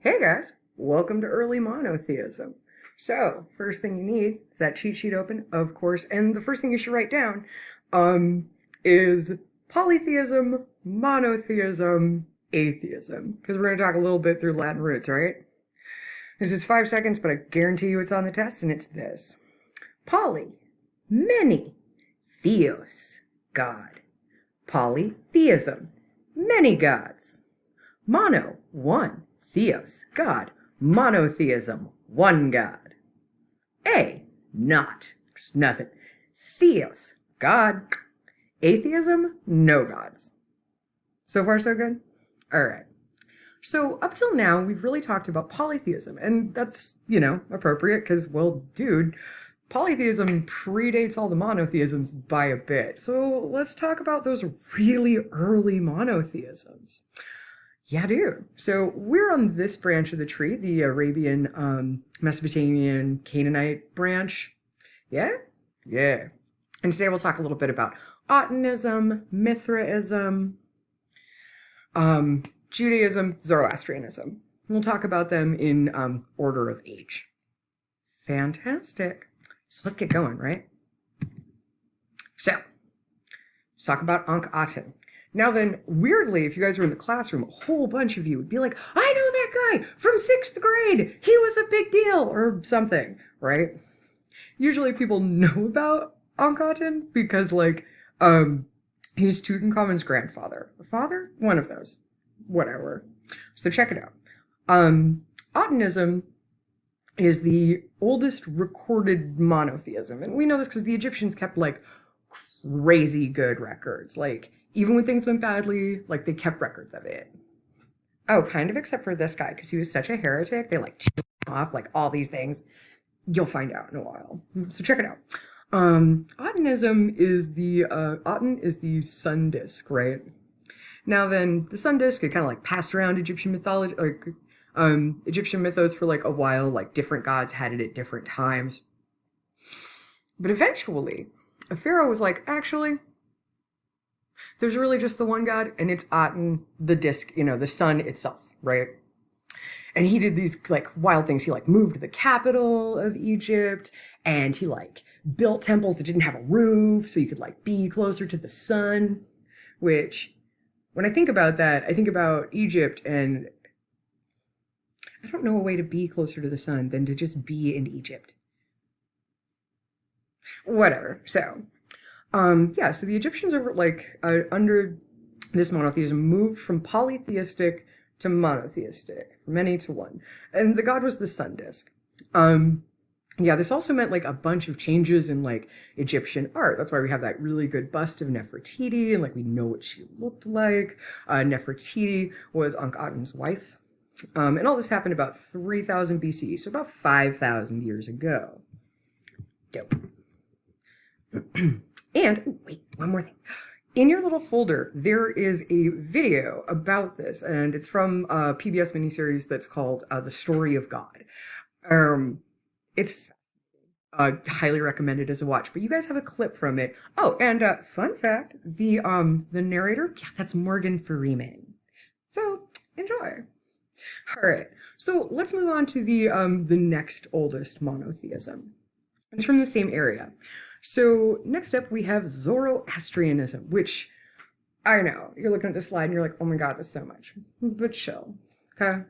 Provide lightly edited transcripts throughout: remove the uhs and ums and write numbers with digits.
Hey guys, welcome to early monotheism. So, first thing you need is that cheat sheet open, of course, and the first thing you should write down is polytheism, monotheism, atheism, because we're going to talk a little bit through Latin roots, right? This is 5 seconds, but I guarantee you it's on the test, and it's this. Poly, many, theos, God. Polytheism, many gods. Mono, one. Theos, God. Monotheism, one God. A, not. Just nothing. Theos, God. Atheism, no gods. So far, so good? Alright. So, up till now, we've really talked about polytheism, and that's, appropriate, because, well, dude, polytheism predates all the monotheisms by a bit. So, let's talk about those really early monotheisms. Yeah, dude. So we're on this branch of the tree, the Arabian, Mesopotamian, Canaanite branch. Yeah? Yeah. And today we'll talk a little bit about Ottonism, Mithraism, Judaism, Zoroastrianism. We'll talk about them in order of age. Fantastic. So let's get going, right? So, let's talk about Ankh-Aten. Now then, weirdly, if you guys were in the classroom, a whole bunch of you would be like, I know that guy from 6th grade. He was a big deal or something, right? Usually people know about Ankh-Aten because, he's Tutankhamun's grandfather. Father? One of those. Whatever. So check it out. Ottonism is the oldest recorded monotheism. And we know this because the Egyptians kept, crazy good records. Even when things went badly, they kept records of it. Oh, kind of except for this guy, because he was such a heretic. They, chewed him off, all these things. You'll find out in a while. So check it out. Ottonism is Aten is the sun disk, right? Now then, the sun disk, it kind of, passed around Egyptian mythology, Egyptian mythos for, a while. Different gods had it at different times. But eventually, a pharaoh was like, actually, there's really just the one God, and it's Aten, the disk, the sun itself, right? And he did these, wild things. He, moved the capital of Egypt, and he, built temples that didn't have a roof, so you could, be closer to the sun, which, when I think about that, I think about Egypt, and I don't know a way to be closer to the sun than to just be in Egypt. Whatever, so... so the Egyptians are under this monotheism moved from polytheistic to monotheistic, from many to one. And the god was the sun disk. This also meant a bunch of changes in Egyptian art. That's why we have that really good bust of Nefertiti, and we know what she looked like. Nefertiti was Ankh-Aten's wife. And all this happened about 3000 BCE, so about 5,000 years ago. Dope. And, wait, one more thing. In your little folder, there is a video about this, and it's from a PBS miniseries that's called The Story of God. It's fascinating. Highly recommended as a watch, but you guys have a clip from it. Oh, and fun fact, the narrator, that's Morgan Freeman. So, enjoy. All right, so let's move on to the next oldest monotheism. It's from the same area. So next up we have Zoroastrianism, which I know, you're looking at this slide and you're like, oh my god, that's so much. But chill, okay?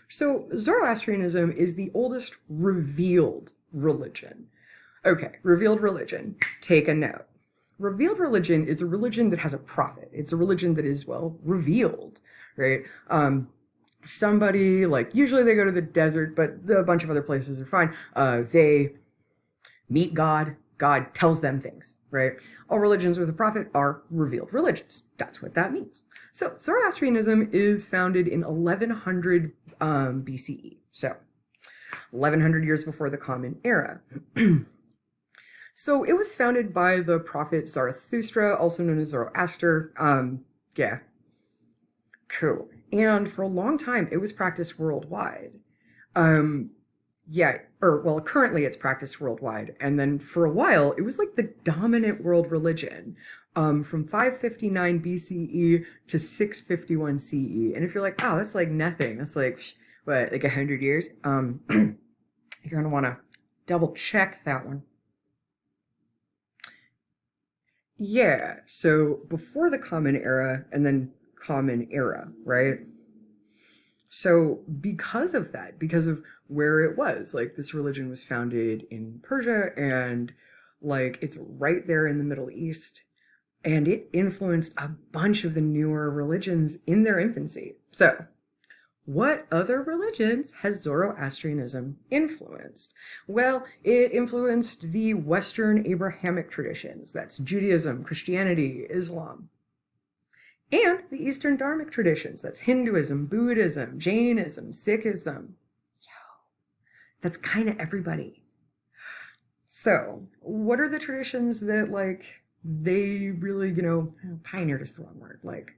So Zoroastrianism is the oldest revealed religion. Okay, revealed religion, take a note. Revealed religion is a religion that has a prophet. It's a religion that is, well, revealed, right? Somebody, usually they go to the desert, but a bunch of other places are fine. They meet God. God tells them things, right? All religions with a prophet are revealed religions. That's what that means. So Zoroastrianism is founded in 1100 BCE. So 1100 years before the Common Era. So it was founded by the prophet Zarathustra, also known as Zoroaster. Cool. And for a long time, it was practiced worldwide. Currently it's practiced worldwide. And then for a while, it was the dominant world religion, from 559 BCE to 651 CE. And if you're like, oh, that's nothing. That's what, like 100 years? You're gonna want to double check that one. Yeah, so before the Common Era and then Common Era, right? So because of that, because of where it was, like this religion was founded in Persia and like it's right there in the Middle East, and it influenced a bunch of the newer religions in their infancy. So what other religions has Zoroastrianism influenced? Well, it influenced the Western Abrahamic traditions. That's Judaism, Christianity, Islam. And the Eastern Dharmic traditions. That's Hinduism, Buddhism, Jainism, Sikhism. That's kind of everybody. So, what are the traditions that, like, they really, pioneered is the wrong word, like,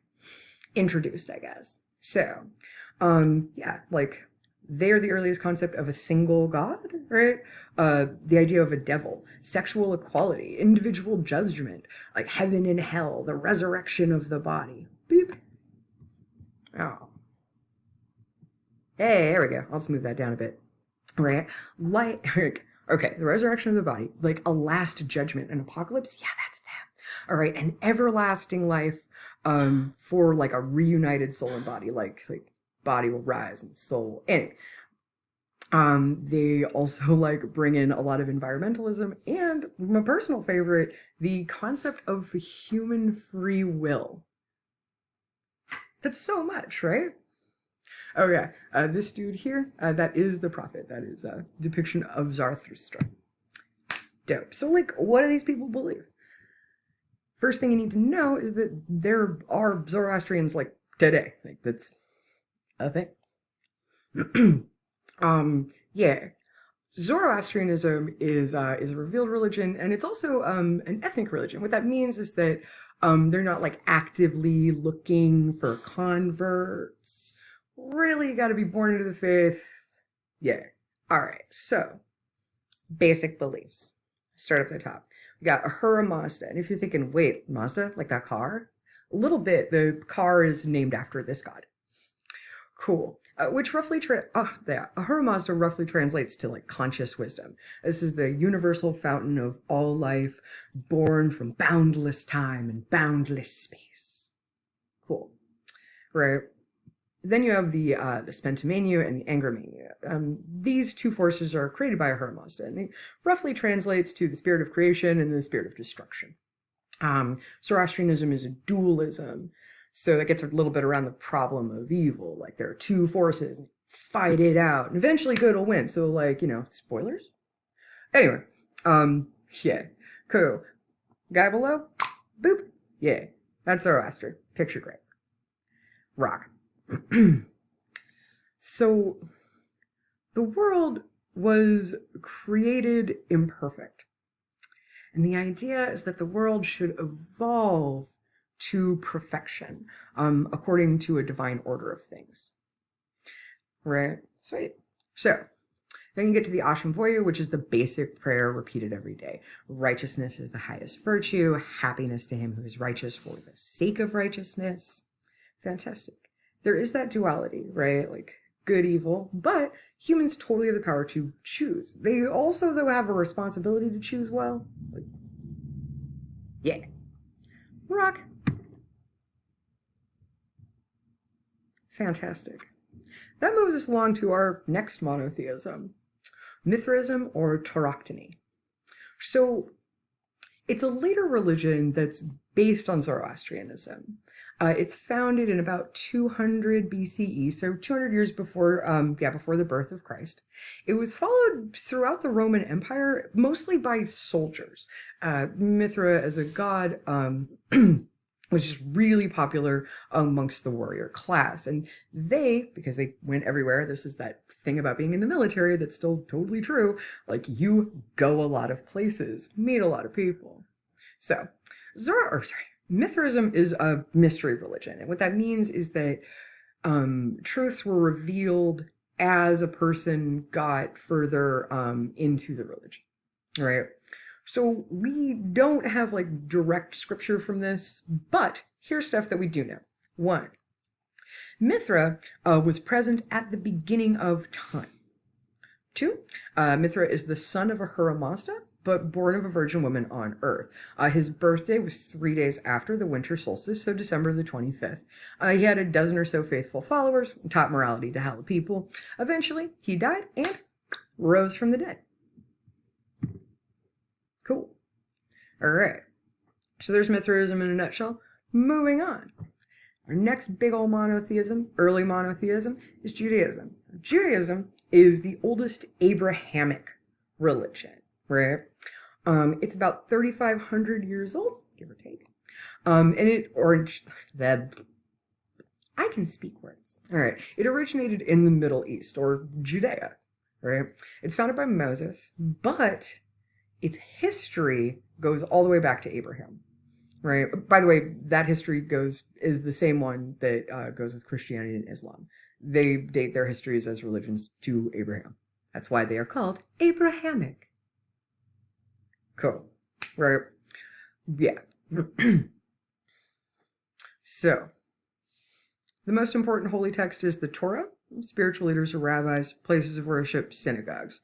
introduced, I guess. So, yeah, like they're the earliest concept of a single god, right? The idea of a devil, sexual equality, individual judgment, like heaven and hell, the resurrection of the body. Beep. Oh. Hey, there we go. I'll smooth that down a bit. Right? Okay, the resurrection of the body, like a last judgment, an apocalypse. Yeah, that's them. All right, an everlasting life, for like a reunited soul and body, like body will rise and soul. Anyway, they also like bring in a lot of environmentalism and my personal favorite, the concept of human free will. That's so much, right? Oh yeah, this dude here, that is the prophet. That is a depiction of Zarathustra. Dope. So like, what do these people believe? First thing you need to know is that there are Zoroastrians like today. Like that's a thing. Yeah. Zoroastrianism is a revealed religion, and it's also an ethnic religion. What that means is that they're not like actively looking for converts. Really got to be born into the faith. Yeah. All right. So, basic beliefs. Start at the top. We got Ahura Mazda. And if you're thinking, wait, Mazda? Like that car? A little bit. The car is named after this god. Cool. Which roughly, Ahura Mazda roughly translates to like conscious wisdom. This is the universal fountain of all life, born from boundless time and boundless space. Cool. Right. Then you have the Spentimania and the Angramania. These two forces are created by Ahura Mazda, and they roughly translates to the spirit of creation and the spirit of destruction. Zoroastrianism is a dualism, so that gets a little bit around the problem of evil. Like there are two forces, and fight it out, and eventually good will win. So like, spoilers? Anyway, yeah, cool. Guy below? Boop. Yeah, that's Zoroaster. Picture great. Rock. So, the world was created imperfect. And the idea is that the world should evolve to perfection, according to a divine order of things. Right? Sweet. So, then you get to the Asham Voyu, which is the basic prayer repeated every day. Righteousness is the highest virtue. Happiness to him who is righteous for the sake of righteousness. Fantastic. There is that duality, right? Like good, evil, but humans totally have the power to choose. They also, though, have a responsibility to choose well. Like, yeah. Rock. Fantastic. That moves us along to our next monotheism, Mithraism or Tauroctony. So it's a later religion that's based on Zoroastrianism. It's founded in about 200 BCE, so 200 years before, before the birth of Christ. It was followed throughout the Roman Empire, mostly by soldiers. Mithra as a god was just really popular amongst the warrior class, and because they went everywhere, this is that thing about being in the military that's still totally true. Like you go a lot of places, meet a lot of people. So, Mithraism is a mystery religion, and what that means is that truths were revealed as a person got further into the religion, right? So we don't have like direct scripture from this, but here's stuff that we do know. One, Mithra was present at the beginning of time. 2. Mithra is the son of Ahura Mazda, but born of a virgin woman on Earth. His birthday was 3 days after the winter solstice, so December the 25th. He had a dozen or so faithful followers, taught morality to hella people. Eventually, he died and rose from the dead. Cool. All right. So there's Mithraism in a nutshell. Moving on. Our next big old monotheism, early monotheism, is Judaism. Judaism is the oldest Abrahamic religion, right? It's about 3,500 years old, give or take. I can speak words. All right. It originated in the Middle East, or Judea, right? It's founded by Moses, but its history goes all the way back to Abraham, right? By the way, that history is the same one that goes with Christianity and Islam. They date their histories as religions to Abraham. That's why they are called Abrahamic. Cool. Right. Yeah. So, the most important holy text is the Torah. Spiritual leaders or rabbis, places of worship, synagogues.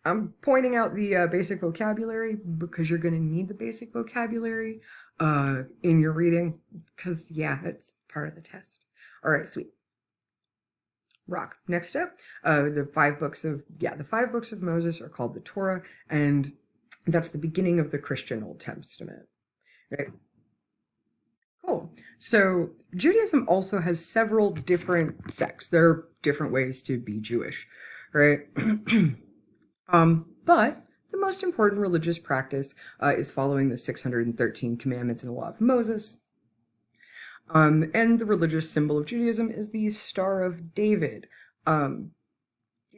I'm pointing out the basic vocabulary because you're going to need the basic vocabulary in your reading because, yeah, it's part of the test. All right, sweet. Rock. Next up, the five books of Moses are called the Torah, and that's the beginning of the Christian Old Testament. Right? Cool. So Judaism also has several different sects. There are different ways to be Jewish, right? But the most important religious practice is following the 613 commandments in the law of Moses. And the religious symbol of Judaism is the Star of David. Dear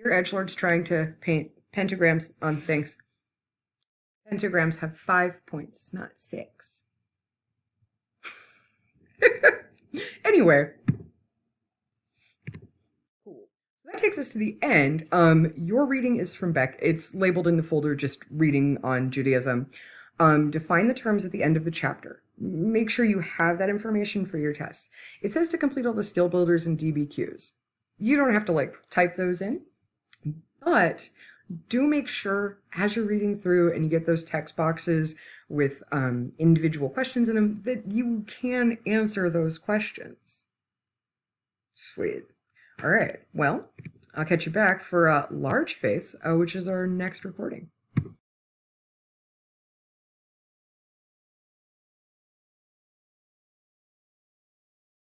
edgelords trying to paint pentagrams on things. Pentagrams have 5 points, not 6. Anyway. Cool. So that takes us to the end. Your reading is from Beck. It's labeled in the folder just reading on Judaism. Define the terms at the end of the chapter. Make sure you have that information for your test. It says to complete all the skill builders and DBQs. You don't have to type those in, but do make sure as you're reading through and you get those text boxes with individual questions in them that you can answer those questions. Sweet. All right. Well, I'll catch you back for Large Faiths, which is our next recording.